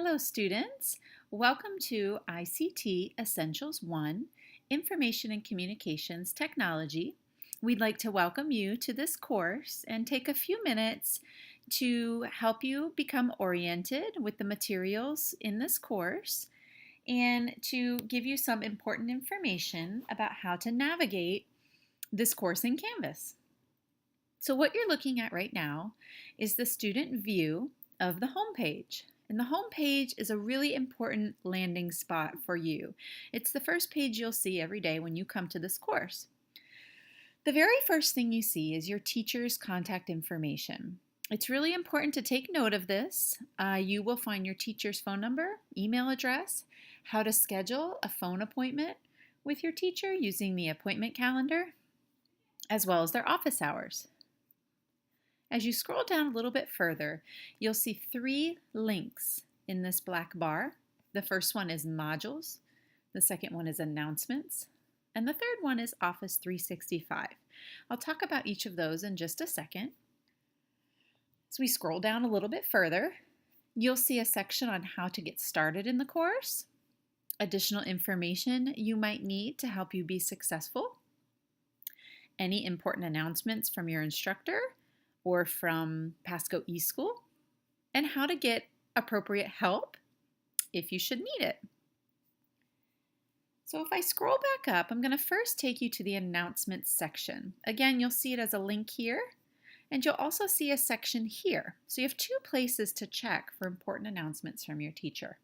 Hello students, welcome to ICT Essentials 1, Information and Communications Technology. We'd like to welcome you to this course and take a few minutes to help you become oriented with the materials in this course and to give you some important information about how to navigate this course in Canvas. So what you're looking at right now is the student view of the home page. And the home page is a really important landing spot for you. It's the first page you'll see every day when you come to this course. The very first thing you see is your teacher's contact information. It's really important to take note of this. You will find your teacher's phone number, email address, how to schedule a phone appointment with your teacher using the appointment calendar, as well as their office hours. As you scroll down a little bit further, you'll see 3 links in this black bar. The first one is Modules, the second one is Announcements, and the third one is Office 365. I'll talk about each of those in just a second. As we scroll down a little bit further, you'll see a section on how to get started in the course, additional information you might need to help you be successful, any important announcements from your instructor, or from Pasco eSchool, and how to get appropriate help if you should need it. So if I scroll back up, I'm going to first take you to the announcements section. Again, you'll see it as a link here, and you'll also see a section here. So you have 2 places to check for important announcements from your teacher.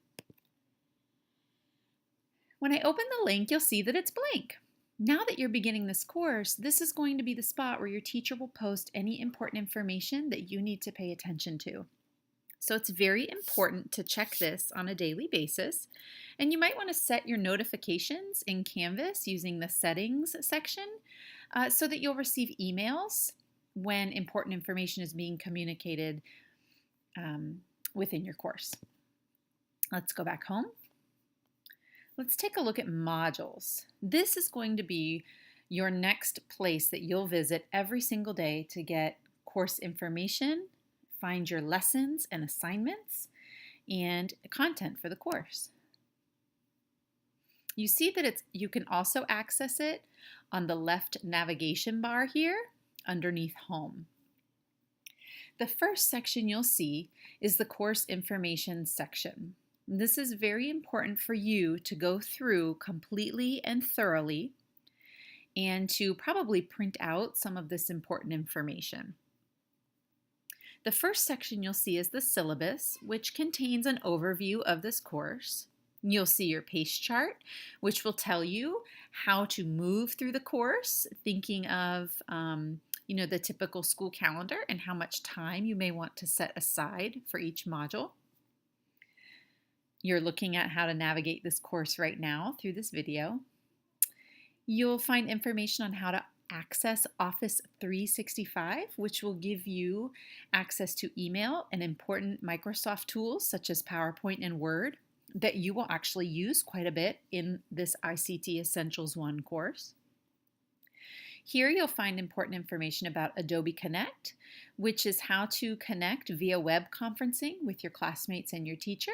When I open the link, you'll see that it's blank. Now that you're beginning this course, this is going to be the spot where your teacher will post any important information that you need to pay attention to. So it's very important to check this on a daily basis. And you might want to set your notifications in Canvas using the settings section so that you'll receive emails when important information is being communicated within your course. Let's go back home. Let's take a look at modules. This is going to be your next place that you'll visit every single day to get course information, find your lessons and assignments, and content for the course. You see that you can also access it on the left navigation bar here underneath Home. The first section you'll see is the course information section. This is very important for you to go through completely and thoroughly and to probably print out some of this important information. The first section you'll see is the syllabus, which contains an overview of this course. You'll see your pace chart, which will tell you how to move through the course, thinking of the typical school calendar and how much time you may want to set aside for each module. You're looking at how to navigate this course right now through this video. You'll find information on how to access Office 365, which will give you access to email and important Microsoft tools such as PowerPoint and Word that you will actually use quite a bit in this ICT Essentials 1 course. Here you'll find important information about Adobe Connect, which is how to connect via web conferencing with your classmates and your teacher.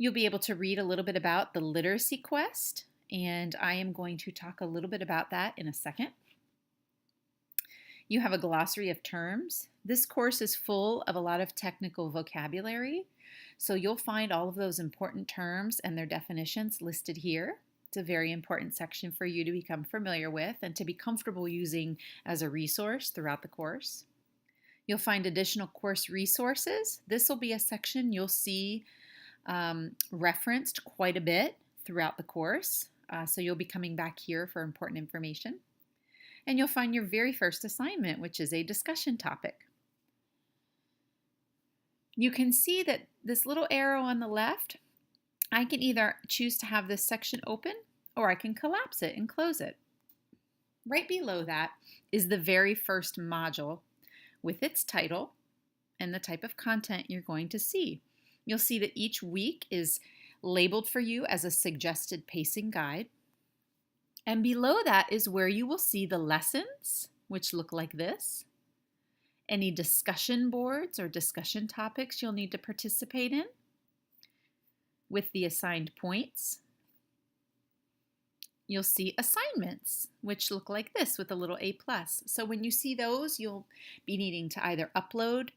You'll be able to read a little bit about the Literacy Quest, and I am going to talk a little bit about that in a second. You have a glossary of terms. This course is full of a lot of technical vocabulary, so you'll find all of those important terms and their definitions listed here. It's a very important section for you to become familiar with and to be comfortable using as a resource throughout the course. You'll find additional course resources. This will be a section you'll see referenced quite a bit throughout the course, so you'll be coming back here for important information. And you'll find your very first assignment, which is a discussion topic. You can see that this little arrow on the left, I can either choose to have this section open or I can collapse it and close it. Right below that is the very first module with its title and the type of content you're going to see. You'll see that each week is labeled for you as a suggested pacing guide. And below that is where you will see the lessons, which look like this. any discussion boards or discussion topics you'll need to participate in with the assigned points. You'll see assignments, which look like this with a little A+. So when you see those, you'll be needing to either upload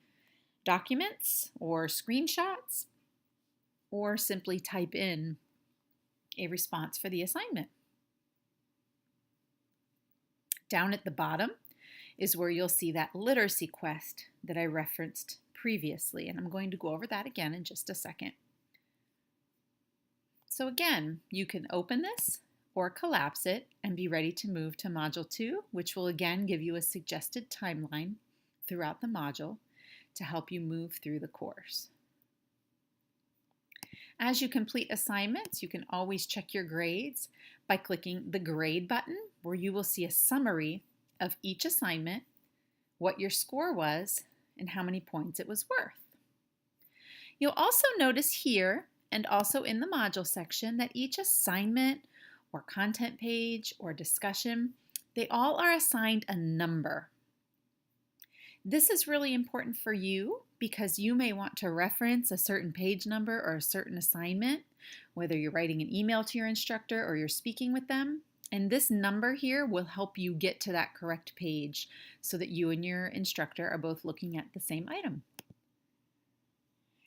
documents or screenshots or simply type in a response for the assignment. Down at the bottom is where you'll see that literacy quest that I referenced previously, and I'm going to go over that again in just a second. So again, you can open this or collapse it and be ready to move to Module 2, which will again give you a suggested timeline throughout the module to help you move through the course. As you complete assignments, you can always check your grades by clicking the grade button, where you will see a summary of each assignment, what your score was, and how many points it was worth. You'll also notice here and also in the module section that each assignment or content page or discussion, they all are assigned a number. This is really important for you because you may want to reference a certain page number or a certain assignment, whether you're writing an email to your instructor or you're speaking with them. And this number here will help you get to that correct page so that you and your instructor are both looking at the same item.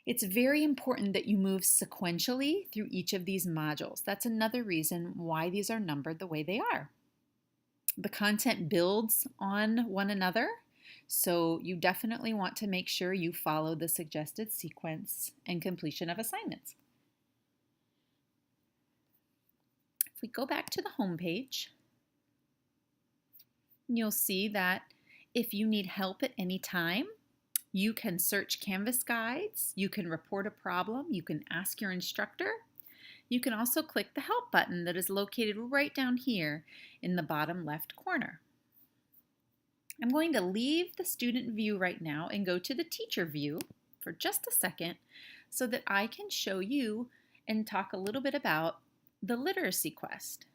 It's very important that you move sequentially through each of these modules. That's another reason why these are numbered the way they are. The content builds on one another, so you definitely want to make sure you follow the suggested sequence and completion of assignments. If we go back to the home page, you'll see that if you need help at any time, you can search Canvas guides, you can report a problem, you can ask your instructor. You can also click the help button that is located right down here in the bottom left corner. I'm going to leave the student view right now and go to the teacher view for just a second so that I can show you and talk a little bit about the literacy quest.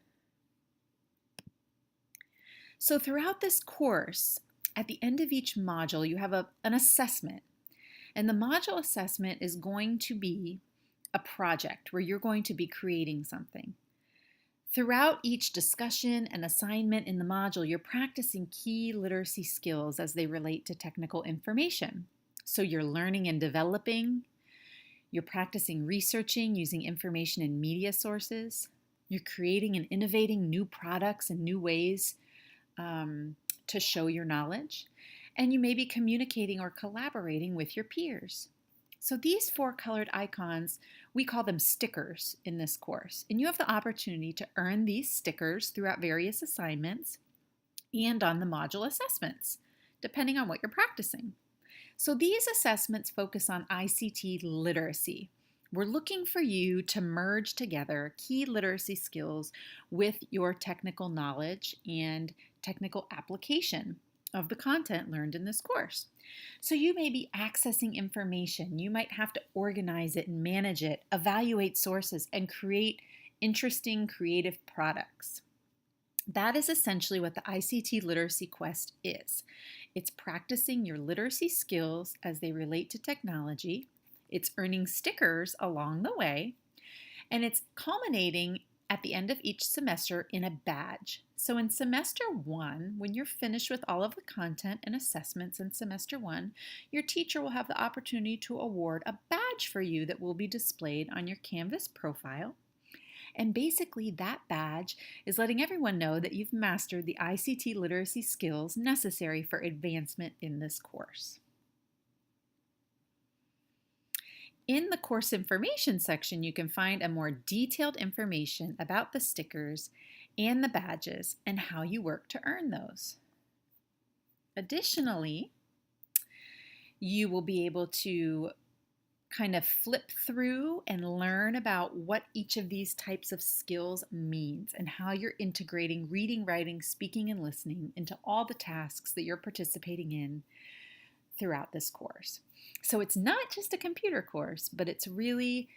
So throughout this course, at the end of each module, you have an assessment. And the module assessment is going to be a project where you're going to be creating something. Throughout each discussion and assignment in the module, you're practicing key literacy skills as they relate to technical information. So you're learning and developing. You're practicing researching using information and media sources. You're creating and innovating new products and new ways to show your knowledge, and you may be communicating or collaborating with your peers. So these 4 colored icons, we call them stickers in this course, and you have the opportunity to earn these stickers throughout various assignments and on the module assessments, depending on what you're practicing. So these assessments focus on ICT literacy. We're looking for you to merge together key literacy skills with your technical knowledge and technical application of the content learned in this course. So you may be accessing information. You might have to organize it and manage it, evaluate sources, and create interesting creative products. That is essentially what the ICT Literacy Quest is. It's practicing your literacy skills as they relate to technology. It's earning stickers along the way, and it's culminating at the end of each semester in a badge. So in semester 1, when you're finished with all of the content and assessments in semester 1, your teacher will have the opportunity to award a badge for you that will be displayed on your Canvas profile. And basically that badge is letting everyone know that you've mastered the ICT literacy skills necessary for advancement in this course. In the course information section, you can find a more detailed information about the stickers and the badges and how you work to earn those. Additionally, you will be able to kind of flip through and learn about what each of these types of skills means and how you're integrating reading, writing, speaking, and listening into all the tasks that you're participating in throughout this course. So it's not just a computer course, but it's really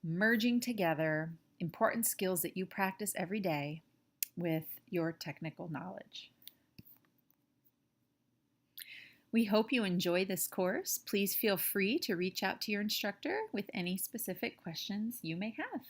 merging together important skills that you practice every day with your technical knowledge. We hope you enjoy this course. Please feel free to reach out to your instructor with any specific questions you may have.